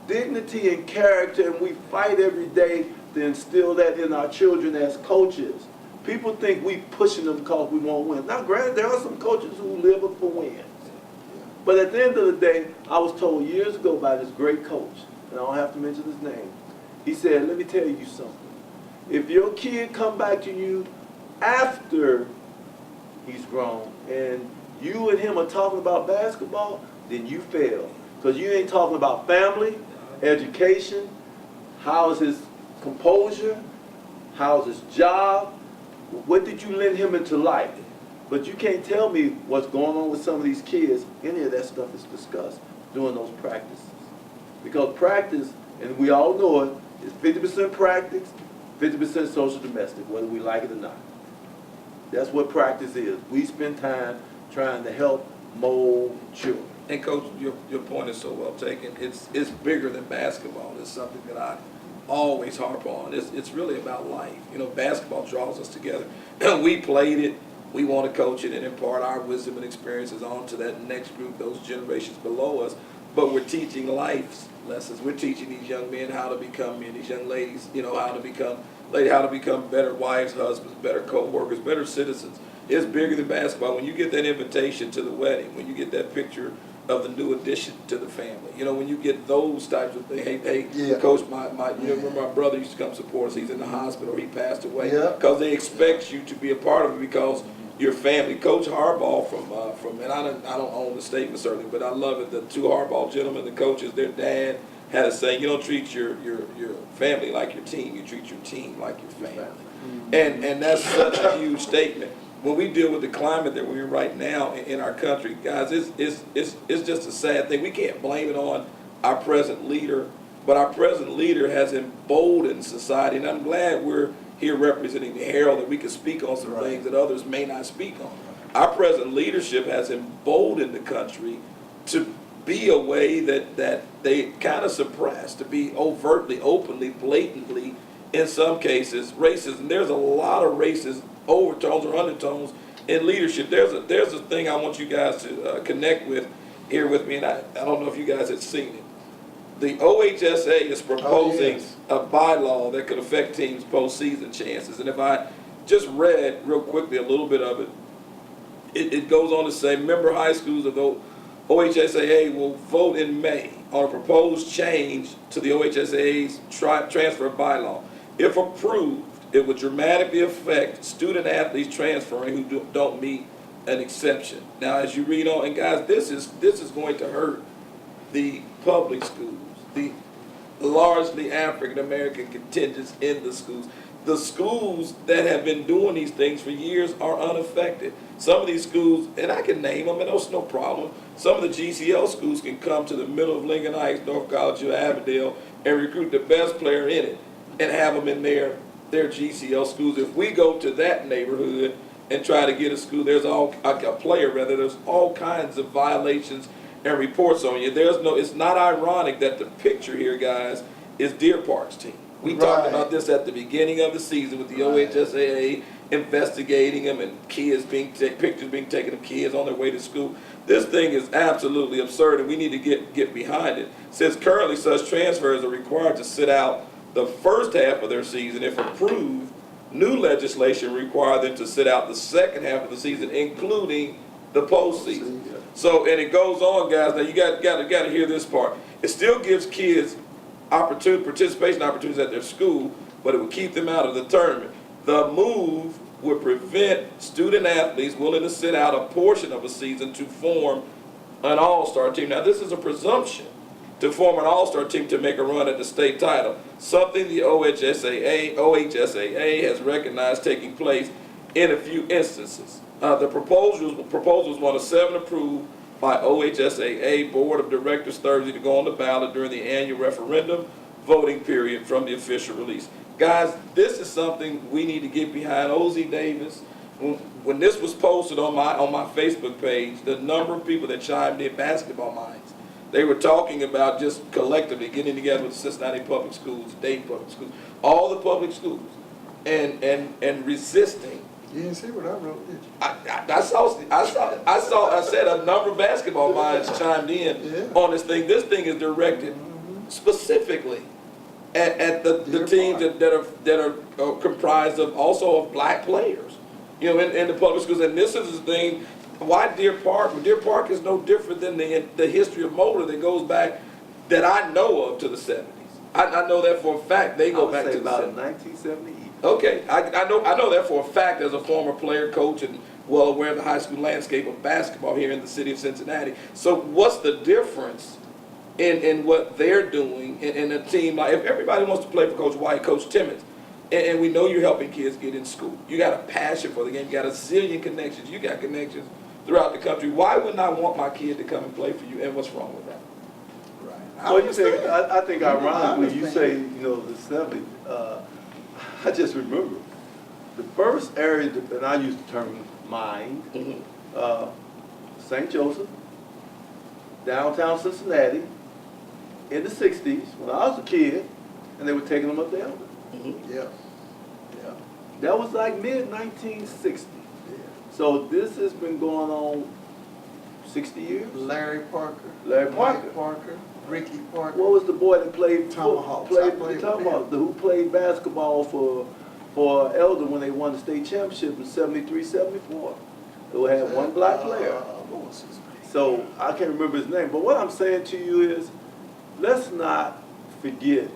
dignity and character, and we fight every day to instill that in our children as coaches. People think we pushing them because we won't win. Now, granted, there are some coaches who live for wins. But at the end of the day, I was told years ago by this great coach, and I don't have to mention his name. He said, let me tell you something. If your kid come back to you after he's grown and you and him are talking about basketball, then you fail. Because you ain't talking about family, education, how is his composure, how's his job, what did you lend him into life? But you can't tell me what's going on with some of these kids. Any of that stuff is discussed during those practices. Because practice, and we all know it, is 50% practice, 50% social domestic, whether we like it or not. That's what practice is. We spend time trying to help mold children. And Coach, your point is so well taken. It's bigger than basketball. It's something that I always harp on. It's really about life. You know, basketball draws us together. We played it. We want to coach it and impart our wisdom and experiences on to that next group, those generations below us. But we're teaching life lessons. We're teaching these young men how to become men, these young ladies, you know, how to become better wives, husbands, better co-workers, better citizens. It's bigger than basketball. When you get that invitation to the wedding, when you get that picture of the new addition to the family, you know, when you get those types of things. Hey, Yeah. Coach, you remember my brother used to come support us. He's in the hospital. He passed away. Yeah. Because they expect you to be a part of it because your family. Coach Harbaugh from and I don't own the statement certainly, but I love it. The two Harbaugh gentlemen, the coaches, their dad had a saying: you don't treat your family like your team. You treat your team like your family. And that's such a huge statement. When we deal with the climate that we're in right now in our country, guys, it's just a sad thing. We can't blame it on our present leader, but our present leader has emboldened society, and I'm glad we're here representing the Herald that we can speak on some things that others may not speak on. Our present leadership has emboldened the country to be a way that they kind of suppress, to be overtly, openly, blatantly, in some cases, racist. And there's a lot of racist overtones or undertones in leadership. There's a thing I want you guys to connect with here with me, and I don't know if you guys have seen it. The OHSA is proposing a bylaw that could affect teams' postseason chances. And if I just read real quickly a little bit of it, it goes on to say member high schools of the OHSAA will vote in May on a proposed change to the OHSAA's transfer bylaw. If approved, it would dramatically affect student athletes transferring who don't meet an exception. Now, as you read on, and guys, this is going to hurt the public schools, the largely African-American contingents in the schools. The schools that have been doing these things for years are unaffected. Some of these schools, and I can name them, and that's no problem. Some of the GCL schools can come to the middle of Lincoln Heights, North College, or Avondale, and recruit the best player in it. and have them in their GCL schools. If we go to that neighborhood and try to get a school, there's a player rather, there's all kinds of violations and reports on you. It's not ironic that the picture here, guys, is Deer Park's team. We talked about this at the beginning of the season with the OHSAA investigating them and pictures being taken of kids on their way to school. This thing is absolutely absurd, and we need to get behind it. Since currently such transfers are required to sit out the first half of their season, if approved, new legislation requires them to sit out the second half of the season, including the postseason. So, and it goes on, guys. Now you got to hear this part. It still gives kids participation opportunities at their school, but it would keep them out of the tournament. The move would prevent student athletes willing to sit out a portion of a season to form an all-star team. Now, this is a presumption to form an all-star team to make a run at the state title, something the OHSAA has recognized taking place in a few instances. The proposal was one of 7 approved by OHSAA Board of Directors Thursday to go on the ballot during the annual referendum voting period from the official release. Guys, this is something we need to get behind. O.Z. Davis, when this was posted on my Facebook page, the number of people that chimed in, basketball minds, they were talking about just collectively getting together with Cincinnati Public Schools, Dayton Public Schools, all the public schools, and resisting. You didn't see what I wrote, did you? I said a number of basketball minds chimed in on this thing. This thing is directed specifically at the teams that are comprised of also of black players, you know, in the public schools. And this is the thing. Why Deer Park? Well, Deer Park is no different than the history of Motor that goes back, that I know of, to the 70s. I know that for a fact. They go back to the about 70s. 1970. Okay, I know that for a fact as a former player, coach, and well aware of the high school landscape of basketball here in the city of Cincinnati. So what's the difference in what they're doing in a team? Like, if everybody wants to play for Coach White, Coach Timmons, and we know you're helping kids get in school, you got a passion for the game, you got a zillion connections, you got connections throughout the country. Why wouldn't I want my kid to come and play for you, and what's wrong with that? Well, you say, I think ironically you say, you know, the 70s. I just remember the first area, and I use the term mind, St. Joseph, downtown Cincinnati, in the 60s, when I was a kid, and they were taking them up the Elder. Yeah. That was like mid-1960. So this has been going on 60 years. Larry Parker. Larry Parker. Mike Parker. Ricky Parker. What was the boy that played Tomahawks. Tomahawks, who played basketball for Elder when they won the state championship in 73, 74? They had one black player. What was his name? So I can't remember his name. But what I'm saying to you is, let's not forget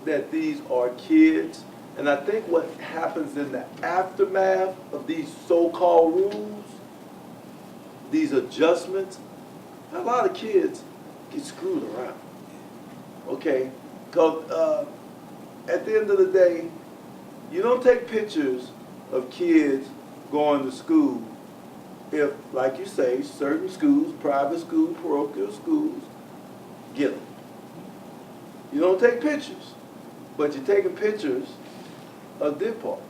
that these are kids. And I think what happens in the aftermath of these so-called rules, these adjustments, a lot of kids get screwed around, okay? Because at the end of the day, you don't take pictures of kids going to school if, like you say, certain schools, private schools, parochial schools, get them. You don't take pictures, but you're taking pictures of Deer Park.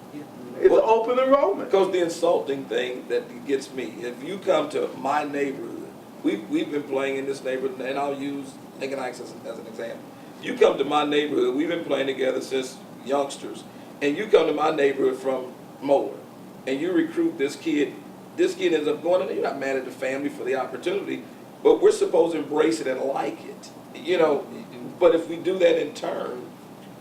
It's an open enrollment. Because the insulting thing that gets me, if you come to my neighborhood, we've been playing in this neighborhood, and I'll use Lincoln Heights as an example. You come to my neighborhood, we've been playing together since youngsters, and you come to my neighborhood from Motor, and you recruit this kid ends up going in there. You're not mad at the family for the opportunity, but we're supposed to embrace it and like it, you know. But if we do that in turn,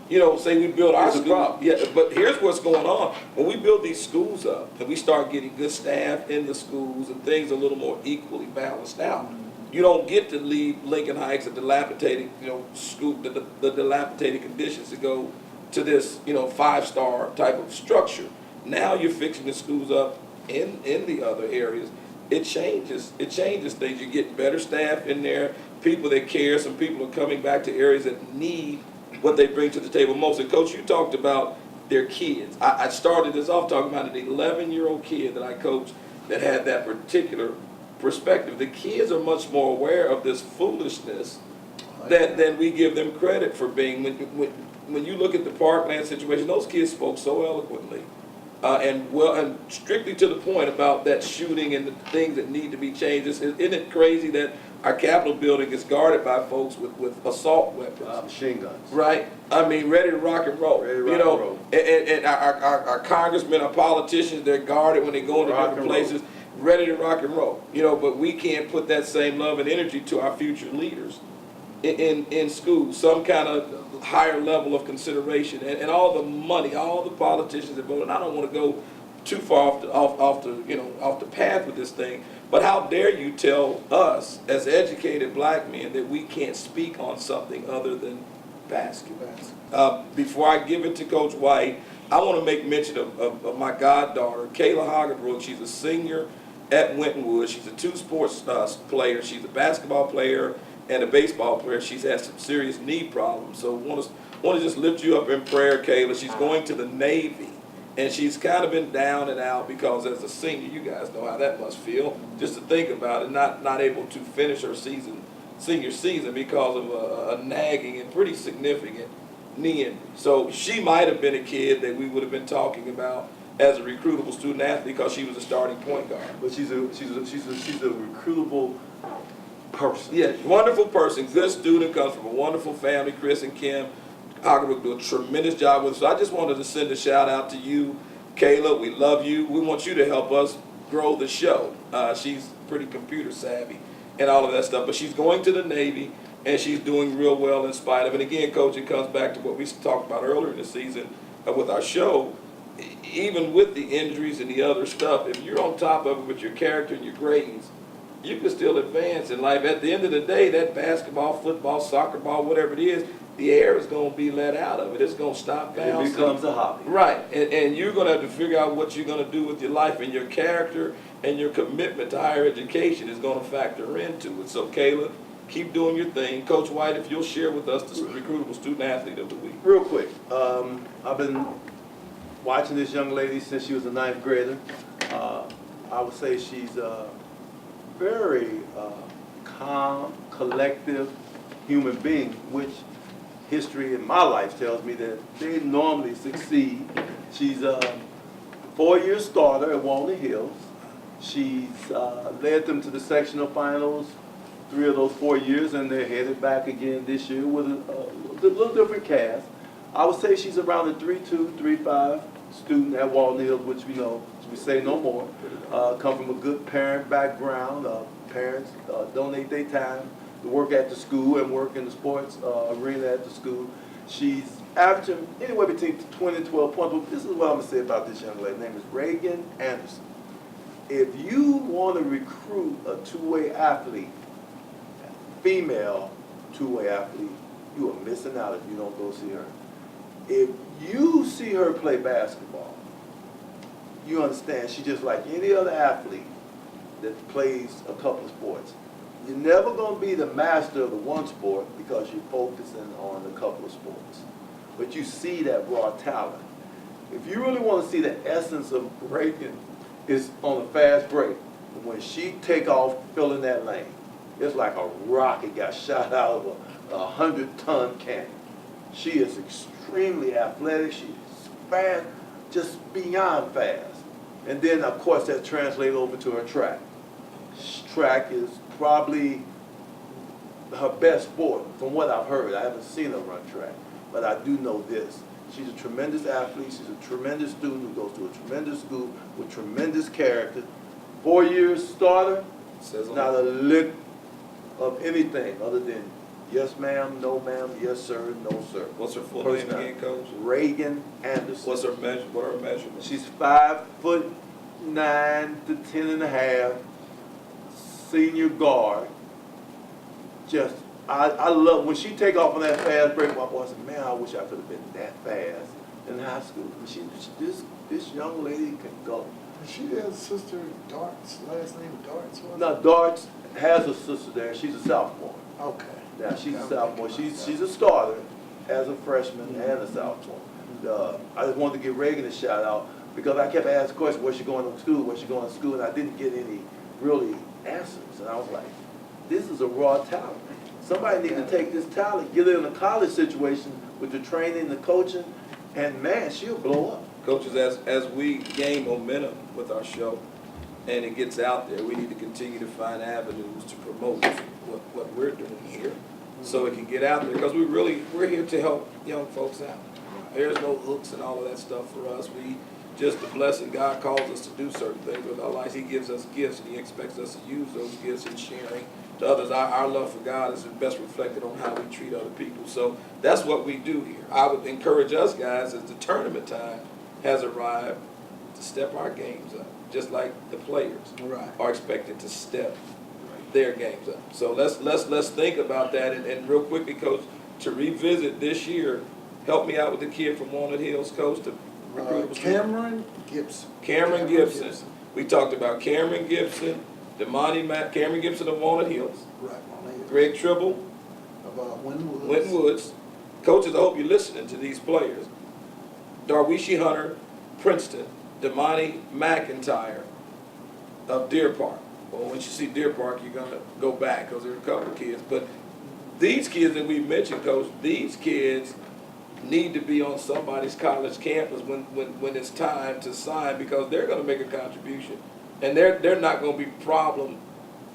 you know, say we build our school. Yeah, but here's what's going on. When we build these schools up and we start getting good staff in the schools and things a little more equally balanced out, you don't get to leave Lincoln Heights a dilapidated, you know, school, the dilapidated conditions to go to this, you know, 5-star type of structure. Now you're fixing the schools up in the other areas. It changes things. You get better staff in there, people that care. Some people are coming back to areas that need what they bring to the table most. And Coach, you talked about their kids. I started this off talking about an 11-year-old kid that I coached that had that particular perspective. The kids are much more aware of this foolishness than we give them credit for being. when you look at the Parkland situation, those kids spoke so eloquently. And strictly to the point about that shooting and the things that need to be changed. Isn't it crazy that our Capitol building is guarded by folks with assault weapons? Machine guns. Right? I mean, ready to rock and roll. Ready to rock and roll. And our congressmen, our politicians, they're guarded when they go into different places, ready to rock and roll. But we can't put that same love and energy to our future leaders in school, some kind of higher level of consideration, and all the money, all the politicians that voted. I don't want to go too far off the path with this thing, but how dare you tell us as educated black men that we can't speak on something other than basketball? Before I give it to Coach White, I want to make mention of my goddaughter, Kayla Hagerbrook. She's a senior at Wintonwood. She's a two-sports player. She's a basketball player and a baseball player. She's had some serious knee problems. So want to just lift you up in prayer, Kayla. She's going to the Navy, and she's kind of been down and out because as a senior, you guys know how that must feel, just to think about it, not able to finish her senior season because of a nagging and pretty significant knee injury. So she might have been a kid that we would have been talking about as a recruitable student athlete because she was a starting point guard. But she's a recruitable person. Yeah, wonderful person, good student, comes from a wonderful family. Chris and Kim Hagerbrook do a tremendous job with us. So I just wanted to send a shout out to you, Kayla. We love you. We want you to help us grow the show. She's pretty computer savvy and all of that stuff, but she's going to the Navy and she's doing real well in spite of it. And again, Coach, it comes back to what we talked about earlier in the season with our show. Even with the injuries and the other stuff, if you're on top of it with your character and your grades, you can still advance in life. At the end of the day, that basketball, football, soccer ball, whatever it is, the air is going to be let out of it. It's going to stop bouncing. It becomes a hobby. Right. And you're going to have to figure out what you're going to do with your life, and your character and your commitment to higher education is going to factor into it. So, Kayla, keep doing your thing. Coach White, if you'll share with us the recruitable student athlete of the week. Real quick, I've been watching this young lady since she was a 9th grader. I would say she's very calm, collective human being, which history in my life tells me that they normally succeed. She's a 4-year starter at Walnut Hills. She's led them to the sectional finals 3 of those 4 years, and they're headed back again this year with a little different cast. I would say she's around a 3.2, 3.5 student at Walnut Hills, which we know, we say no more. Come from a good parent background. Parents donate their time to work at the school and work in the sports arena at the school. She's averaging anywhere between 20 and 12 points. But this is what I'm going to say about this young lady. Her name is Reagan Anderson. If you want to recruit a two-way athlete, female two-way athlete, you are missing out if you don't go see her. If you see her play basketball, you understand she's just like any other athlete that plays a couple of sports. You're never going to be the master of the one sport because you're focusing on a couple of sports. But you see that raw talent. If you really want to see the essence of Reagan, is on a fast break. When she take off filling that lane, it's like a rocket got shot out of a 100-ton cannon. She is extremely athletic. She's fast, just beyond fast. And then, of course, that translates over to her track. Track is probably her best sport, from what I've heard. I haven't seen her run track, but I do know this. She's a tremendous athlete. She's a tremendous student who goes to a tremendous school with tremendous character. 4 years starter, not a lick of anything other than yes ma'am, no ma'am, yes sir, no sir. What's her full name again, Coach? Reagan Anderson. What's her measure? What are her measurements? She's 5'9" to 10.5", senior guard. Just I love when she take off on that fast break. My boy said, "Man, I wish I could have been that fast in high school." This young lady can go. She has sister Darts, last name Darts. Now Darts has a sister there. She's a sophomore. Okay. Now she's a sophomore. She's a starter as a freshman and a sophomore. I just wanted to give Reagan a shout out because I kept asking questions, where's she going to school, where's she going to school, and I didn't get any really answers. And I was like, this is a raw talent. Somebody need to take this talent, get it in a college situation with the training, the coaching, and man, she'll blow up. Coaches, as we gain momentum with our show and it gets out there, we need to continue to find avenues to promote what we're doing here so it can get out there, because we're here to help young folks out. There's no hooks and all of that stuff for us. We just the blessing God calls us to do certain things with our lives. He gives us gifts and he expects us to use those gifts in sharing to others. Our love for God is best reflected on how we treat other people. So that's what we do here. I would encourage us guys, as the tournament time has arrived, to step our games up, just like the players are expected to step their games up. So let's think about that. And real quickly, Coach, to revisit this year, help me out with the kid from Walnut Hills, Coach. Cameron Gibson. Cameron Gibson. We talked about Cameron Gibson, Cameron Gibson of Walnut Hills. Right, Walnut Hills. Greg Tribble. About Winton Winton Woods. Coaches, I hope you're listening to these players. Darwishi Hunter, Princeton. Damani McIntyre of Deer Park. Well, once you see Deer Park, you're going to go back because there are a couple of kids. But these kids that we mentioned, Coach, these kids need to be on somebody's college campus when it's time to sign, because they're going to make a contribution. And they're not going to be problem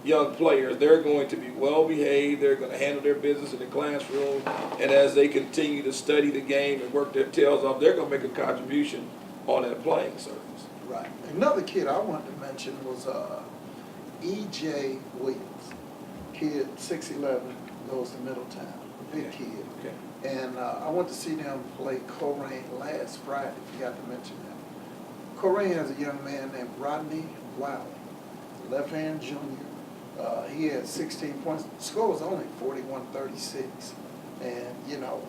young players. They're going to be well behaved. They're going to handle their business in the classroom. And as they continue to study the game and work their tails off, they're going to make a contribution on that playing surface. Right. Another kid I wanted to mention was E.J. Williams. Kid, 6'11", goes to Middletown. Big kid. Okay. And I went to see them play Colerain last Friday. Forgot to mention that. Colerain has a young man named Rodney Wiley, left-hand junior. He had 16 points. The score was only 41-36. And, you know,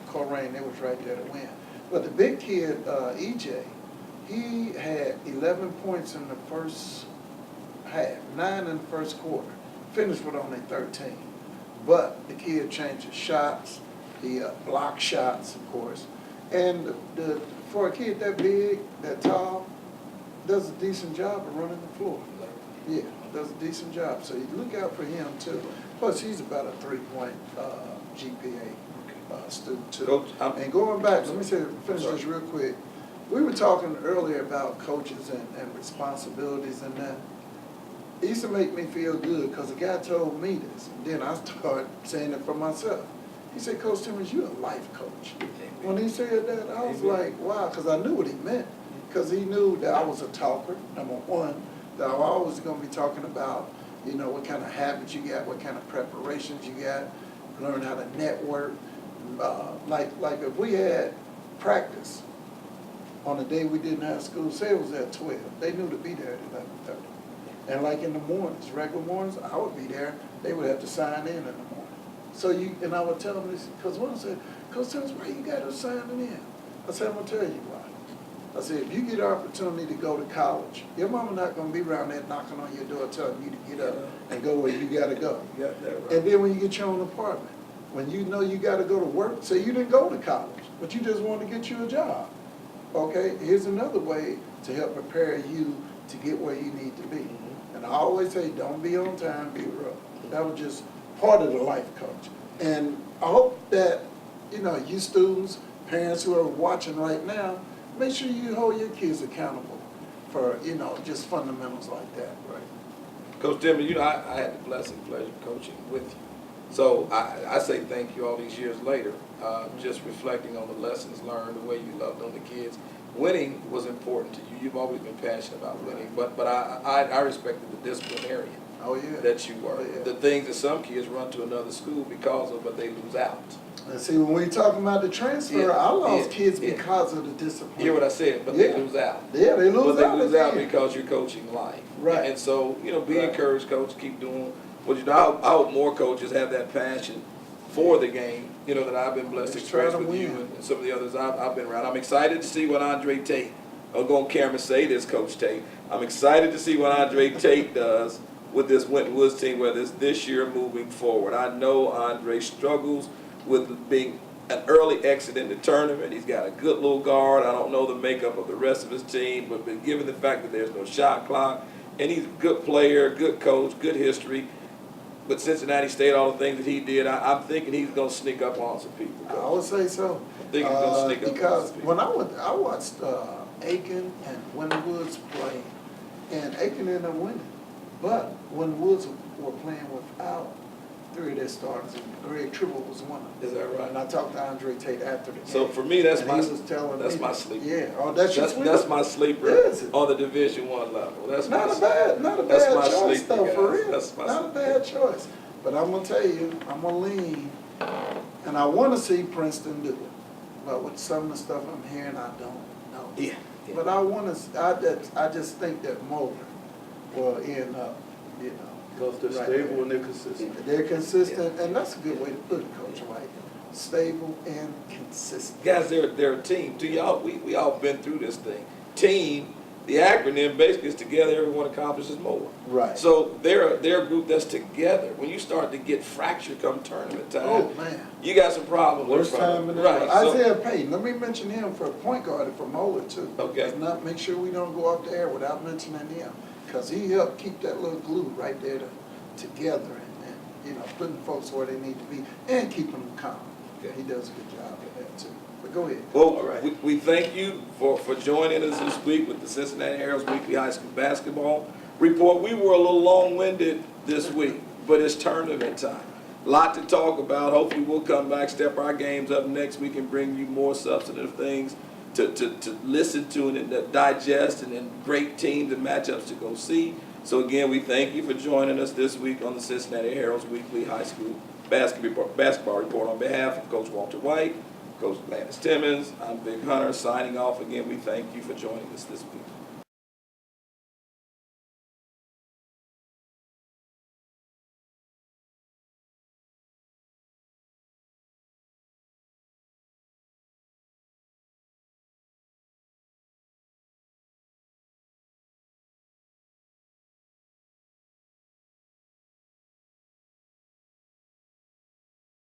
Colerain, they was right there to win. But the big kid, E.J., he had 11 points in the first half, 9 in the first quarter. Finished with only 13. But the kid changed his shots. He blocked shots, of course. And for a kid that big, that tall, does a decent job of running the floor. Yeah, does a decent job. So you look out for him, too. Plus, he's about a 3-point GPA student, too. Coach, and going back, let me finish this real quick. We were talking earlier about coaches and responsibilities and that. It used to make me feel good because a guy told me this, and then I started saying it for myself. He said, Coach Timmons, you're a life coach. When he said that, I was like, wow, because I knew what he meant. Because he knew that I was a talker, number one, that I was always going to be talking about, you know, what kind of habits you got, what kind of preparations you got, learn how to network. Like if we had practice on the day we didn't have school, say it was at 12, they knew to be there at 11:30. And like in the mornings, regular mornings, I would be there. They would have to sign in the morning. So and I would tell them this, because one said, Coach Timmons, why you got to sign in? I said, I'm going to tell you why. I said, if you get an opportunity to go to college, your mama not going to be around there knocking on your door telling you to get up and go where you got to go. You got that right. And then when you get your own apartment, when you know you got to go to work, say you didn't go to college, but you just want to get you a job. Okay, here's another way to help prepare you to get where you need to be. And I always say, don't be on time, be real. That was just part of the life coach. And I hope that, you know, you students, parents who are watching right now, make sure you hold your kids accountable for, you know, just fundamentals like that. Right. Coach Timmons, you know, I had the blessing and pleasure of coaching with you. So I say thank you all these years later, just reflecting on the lessons learned, the way you loved on the kids. Winning was important to you. You've always been passionate about winning, but I respected the disciplinarian that you were. The things that some kids run to another school because of, but they lose out. And see, when we talking about the transfer, I lost kids because of the discipline. Hear what I said, but they lose out. Yeah, they lose out. But they lose out because you're coaching life. Right. And so, you know, be encouraged, coach, keep doing what you do. I hope more coaches have that passion for the game, you know, that I've been blessed to experience with you and some of the others I've been around. I'm excited to see what Andre Tate, I'll go on camera and say this, Coach Tate. I'm excited to see what Andre Tate does with this Winton Woods team, whether it's this year moving forward. I know Andre struggles with being an early exit in the tournament. He's got a good little guard. I don't know the makeup of the rest of his team, but given the fact that there's no shot clock, and he's a good player, good coach, good history, with Cincinnati State, all the things that he did, I'm thinking he's gonna sneak up on some people. I would say so. I think he's gonna sneak up on Because some people. when I watched Aiken and Wynn Woods play, and Aiken ended up winning. But Wynn Woods were playing without three of their starters, and Greg Tribble was one of them. Is that right? And I talked to Andre Tate after the game. So for me, that's and my he was telling me, my sleeper. Yeah, oh, that's your sleeper. That's my sleeper Is it? on the Division I level. That's Not my a bad that's my choice sleeper, though, guys. for real. That's my Not a sleeper. bad choice. But I'm gonna tell you, I'm gonna lean, and I want to see Princeton do it. But with some of the stuff I'm hearing, I don't know. Yeah. But I want to. I just think that Moeller will end up, you know. Because they're right stable there. and they're consistent. They're consistent, and that's a good way to put it, Coach White. Stable and consistent. Guys, they're a team. To y'all, we all been through this thing. Team, the acronym basically is together, everyone accomplishes more. Right. So they're a group that's together. When you start to get fractured come tournament time, Oh man. you got some problems. Worst time in the right. world. So, Isaiah Payton, let me mention him for point guard and for Moeller too. Okay. Let's not make sure we don't go off the air without mentioning him, because he helped keep that little glue right there together and you know, putting folks where they need to be and keeping them calm. Okay. He does a good job of that too. But go ahead. well, All right. we thank you for joining us this week with the Cincinnati Herald's Weekly High School Basketball Report. We were a little long-winded this week, but it's tournament time. Lot to talk about. Hopefully we'll come back, step our games up next week, and bring you more substantive things to listen to and to digest, and then great teams and matchups to go see. So again, we thank you for joining us this week on the Cincinnati Herald's Weekly High School Basketball Report. On behalf of Coach Walter White, Coach Lannis Timmons, I'm Vic Hunter signing off again. We thank you for joining us this week.